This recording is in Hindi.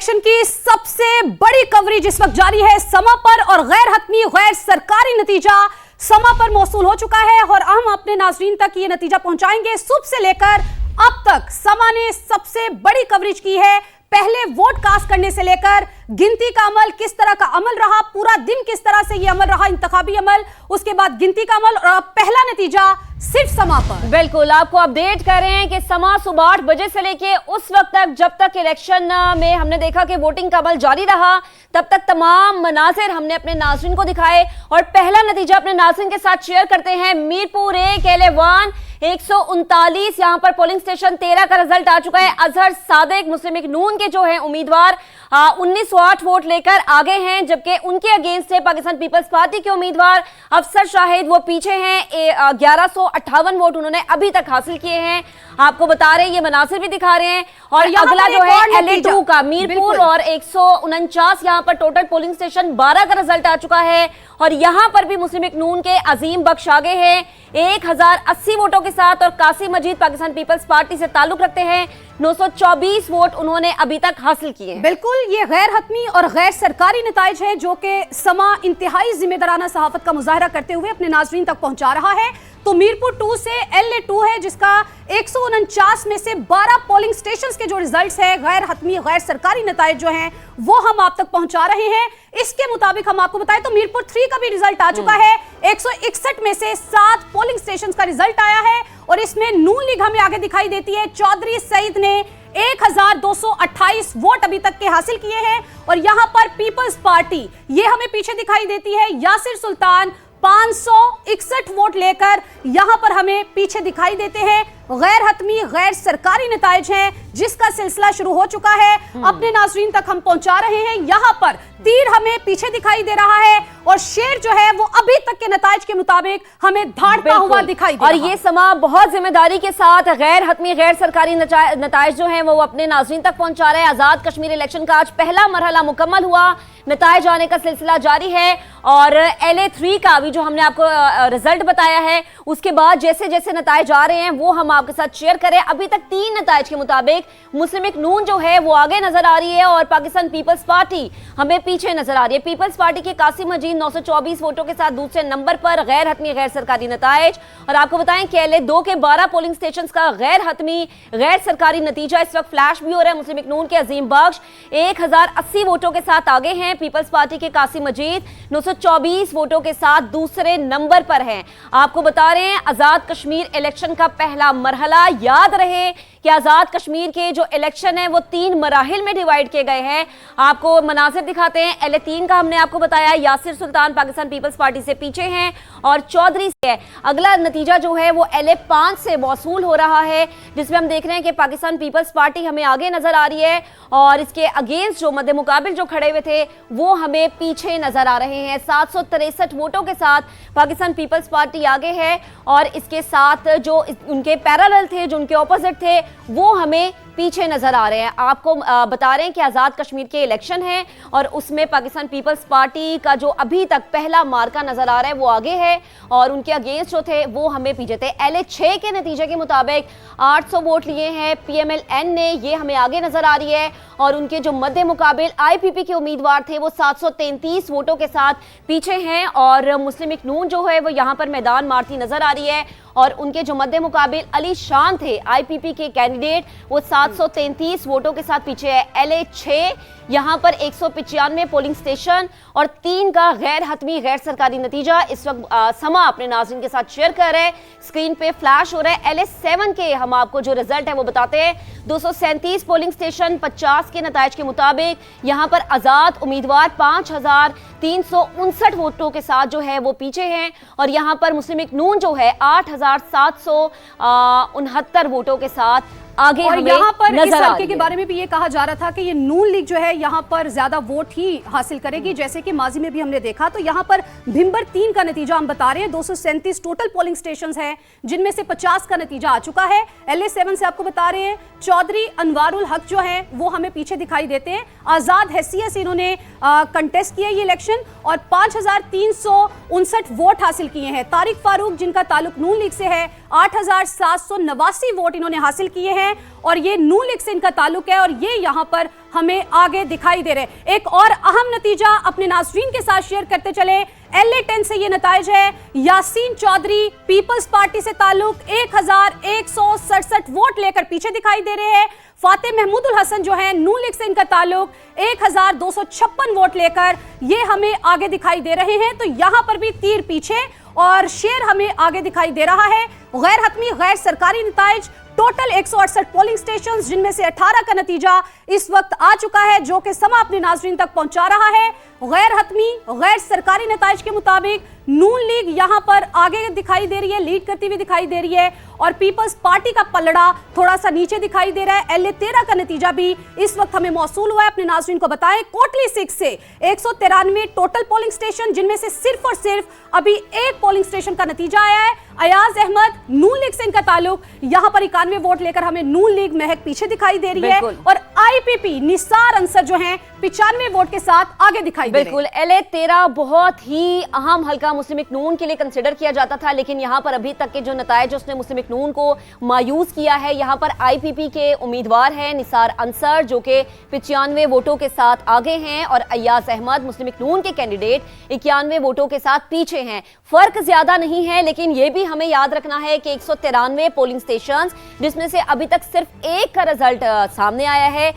इलेक्शन की सबसे बड़ी कवरेज इस वक्त जारी है समा पर और गैर हतमी गैर सरकारी नतीजा समा पर मौसूल हो चुका है और हम अपने नाजरीन तक ये नतीजा पहुंचाएंगे। सुबह से लेकर अब तक समा ने सबसे बड़ी कवरेज की है। पहले वोट कास्ट करने से लेकर गिनती का अमल, किस तरह का अमल रहा, पूरा दिन किस तरह से ये अमल रहा, इंतखाबी अमल, उसके बाद गिनती का अमल और अब पहला नतीजा सिर्फ समा पर। बिल्कुल आपको अपडेट कर रहे हैं कि समा सुबह 8 बजे से लेके उस वक्त तक जब तक इलेक्शन में हमने देखा कि वोटिंग का अमल जारी रहा, तब तक तमाम मनाजिर हमने अपने नाज़रीन को दिखाए और पहला नतीजा अपने नाज़रीन के साथ शेयर करते हैं। मीरपुर 1 LA1 139 यहाँ पर पोलिंग स्टेशन 13 का रिजल्ट आ चुका है। अजहर सादिक मुस्लिम लीग नून के जो है उम्मीदवार 1908 वोट लेकर आगे हैं, जबकि उनके अगेंस्ट है पाकिस्तान पीपल्स पार्टी के उम्मीदवार अफसर शाहिद, वो पीछे हैं। 1158 वोट उन्होंने अभी तक हासिल किए हैं। आपको बता रहे हैं, ये मनासिर भी दिखा रहे हैं। और अगला जो है LA2 का मीरपुर और 149 यहाँ पर टोटल पोलिंग स्टेशन 12 का रिजल्ट आ चुका है और यहाँ पर भी मुस्लिम लीग नून के अजीम बख्श आगे हैं 1080 वोटों के साथ और कासिम मजीद पाकिस्तान पीपल्स पार्टी से ताल्लुक रखते हैं 924 वोट उन्होंने अभी तक हासिल किए हैं। बिल्कुल, ये गैर हतमी और गैर सरकारी नताइज है जो कि समा इंतहाई जिम्मेदाराना सहाफत का मुजाहरा करते हुए अपने नाजरीन तक पहुंचा रहा है। तो मीरपुर 2 से LA2 है जिसका 149 में से 12 पोलिंग स्टेशंस के जो रिजल्ट्स है गैर हतमी गैर सरकारी नताइज जो हैं वो हम आप तक पहुंचा रहे हैं। इसके मुताबिक हम आपको बताएं तो मीरपुर 3 का भी रिजल्ट आ चुका है। 161 में से 7 पोलिंग स्टेशंस का रिजल्ट आया है और इसमें नून लीग हमें आगे दिखाई देती है। चौधरी सईद ने 1228 वोट अभी तक के हासिल किए हैं और यहां पर पीपल्स पार्टी ये हमें पीछे दिखाई देती है। यासिर सुल्तान 561 वोट लेकर यहां पर हमें पीछे दिखाई देते हैं। गैर हतमी गैर सरकारी नताइज हैं जिसका सिलसिला शुरू हो चुका है, अपने नाजरीन तक हम पहुंचा रहे हैं। यहां पर तीर हमें पीछे दिखाई दे रहा है और शेर जो है वो अभी तक के नताइज के मुताबिक हमें धाड़ता हुआ दिखाई दे रहा है। और ये समा बहुत जिम्मेदारी के साथ गैर हतमी गैर सरकारी नताइज जो हैं वो अपने नाजरीन तक पहुंचा रहे हैं। आजाद कश्मीर इलेक्शन का आज पहला मरहला मुकम्मल हुआ, नताइज आने का सिलसिला जारी है और LA3 का भी जो हमने आपको रिजल्ट बताया है उसके बाद जैसे जैसे नताइज आ रहे हैं वो हम आपके साथ शेयर करें। अभी तक 3 नताइज के मुताबिक मुस्लिम लीग नून जो है वो आगे नजर आ रही है और पाकिस्तान पीपल्स पार्टी हमें पीछे नजर आ रही है। पीपल्स पार्टी के कासिम मजीद 924 वोटों के साथ दूसरे नंबर पर, गैर हतमी गैर सरकारी नताइज। और आपको बताएं कि LA2 के 12 पोलिंग स्टेशन का गैर हतमी गैर सरकारी नतीजा इस वक्त फ्लैश भी हो रहा है। मुस्लिम लीग नून के अजीम बख्श 1080 वोटों के साथ आगे हैं। पीपल्स पार्टी के कासिम मजीद 924 वोटों के साथ दूसरे नंबर पर हैं। आपको बता रहे हैं आजाद कश्मीर इलेक्शन का पहला मरहला, याद रहे कि आजाद कश्मीर के जो इलेक्शन है वो 3 मराहिल में डिवाइड किए गए हैं। आपको मनासिर दिखाते हैं। LA3 का हमने आपको बताया, यासिर सुल्तान पाकिस्तान पीपल्स पार्टी से पीछे हैं और चौधरी से है। अगला नतीजा जो है वो LA5 से मौसूल हो रहा है जिसमें हम देख रहे हैं कि पाकिस्तान पीपल्स पार्टी हमें आगे नजर आ रही है और इसके अगेंस्ट जो मद्दे मुकाबिल जो खड़े हुए थे वो हमें पीछे नजर आ रहे हैं। 763 वोटों के साथ पाकिस्तान पीपल्स पार्टी आगे है और इसके साथ जो उनके पैरेलल थे, जो उनके ऑपोजिट थे, वो हमें पीछे नजर आ रहे हैं। आपको बता रहे हैं कि आजाद कश्मीर के इलेक्शन है और उसमें पाकिस्तान पीपल्स पार्टी का जो अभी तक पहला मार्का नजर आ रहा है वो आगे है और उनके अगेंस्ट जो थे वो हमें पीछे थे। LA6 के नतीजे के मुताबिक 800 वोट लिए हैं PMLN ने, ये हमें आगे नजर आ रही है और उनके जो मद्दे मुकाबिल IPP के उम्मीदवार थे वो 733 वोटों के साथ पीछे हैं और मुस्लिम लीग नून जो है वो यहाँ पर मैदान मारती नजर आ रही है और उनके जो मद्दे मुकाबिल अली शान थे IPP के कैंडिडेट वो 733 वोटों के साथ पीछे है। LA6 यहाँ पर 195 पोलिंग स्टेशन और 3 का गैर हतमी गैर सरकारी नतीजा इस वक्त समा अपने नाज़रीन के साथ शेयर कर रहे हैं। स्क्रीन पे फ्लैश हो रहा है। LA7 के हम आपको जो रिजल्ट है वो बताते हैं। 237 पोलिंग स्टेशन 50 के नताइज के मुताबिक यहाँ पर आजाद उम्मीदवार 5359 वोटों के साथ जो है वो पीछे हैं और यहाँ पर मुस्लिम लीग नून जो है 8769 वोटों के साथ आगे। और यहाँ पर इस हल्के के बारे में भी ये कहा जा रहा था कि ये नून लीग जो है यहाँ पर ज्यादा वोट ही हासिल करेगी, जैसे कि माजी में भी हमने देखा। तो यहाँ पर भिंबर 3 का नतीजा हम बता रहे हैं। 237 टोटल पोलिंग स्टेशंस हैं जिनमें से 50 का नतीजा आ चुका है। LA7 से आपको बता रहे हैं चौधरी अनवारुल हक जो है वो हमें पीछे दिखाई देते हैं। आजाद हैसियत से इन्होंने कंटेस्ट किया ये इलेक्शन और 5359 वोट हासिल किए हैं। तारिक फारूक जिनका ताल्लुक नून लीग से है 8789 वोट इन्होंने हासिल किए हैं। हैं और ये नून लीग से इनका ताल्लुक है और ये यहाँ पर हमें आगे दिखाई दे रहे हैं। एक और अहम नतीजा अपने नाज़रीन के साथ शेयर करते चले, LA10 से ये नताइज है। यासीन चौधरी पीपल्स पार्टी से ताल्लुक 1167 वोट लेकर पीछे दिखाई दे रहे हैं। फाते महमूदुल हसन जो है नून लीग से इनका ताल्लुक 1256 वोट लेकर ये हमें आगे दिखाई दे रहे हैं। तो यहां पर भी तीर पीछे और शेर हमें आगे दिखाई दे रहा है। गैर हतमी गैर सरकारी नताइज टोटल 168 पोलिंग स्टेशंस, जिनमें से 18 का नतीजा इस वक्त आ चुका है जो कि समा अपने नाज़रीन तक पहुंचा रहा है। गैर हतमी गैर सरकारी नताइज के मुताबिक नून लीग यहां पर आगे दिखाई दे रही है, लीड करती हुई दिखाई दे रही है और पीपल्स पार्टी का पलड़ा थोड़ा सा नीचे दिखाई दे रहा है। LA13 का नतीजा भी इस वक्त हमें मौसूल हुआ है, अपने नाज़रीन को बताएं। कोटली 6 से 193 टोटल पोलिंग स्टेशन, जिनमें से सिर्फ और सिर्फ अभी एक पोलिंग स्टेशन का नतीजा आया है। अयाज अहमद नून लीग से इनका ताल्लुक, यहां पर 91 वोट लेकर हमें नून लीग महक पीछे दिखाई दे रही है और IPP निसार अंसर जो हैं 95 वोट के साथ आगे दिखाई दे रहे हैं। बिल्कुल, LA13 बहुत ही अहम हल्का मुस्लिम लीग नून के लिए कंसिडर किया जाता था, लेकिन यहां पर अभी तक के जो नताइज उसने मुस्लिम लीग नून को मायूस किया है। यहां पर IPP के उम्मीदवार हैं निसार अंसर जो कि 95 वोटों के साथ आगे हैं और अयाज अहमद मुस्लिम लीग नून के कैंडिडेट 91 वोटों के साथ पीछे हैं। फर्क ज्यादा नहीं है, लेकिन यह भी हमें याद रखना है कि 193 पोलिंग स्टेशंस, जिसमें से अभी तक सिर्फ एक का रिजल्ट सामने आया है।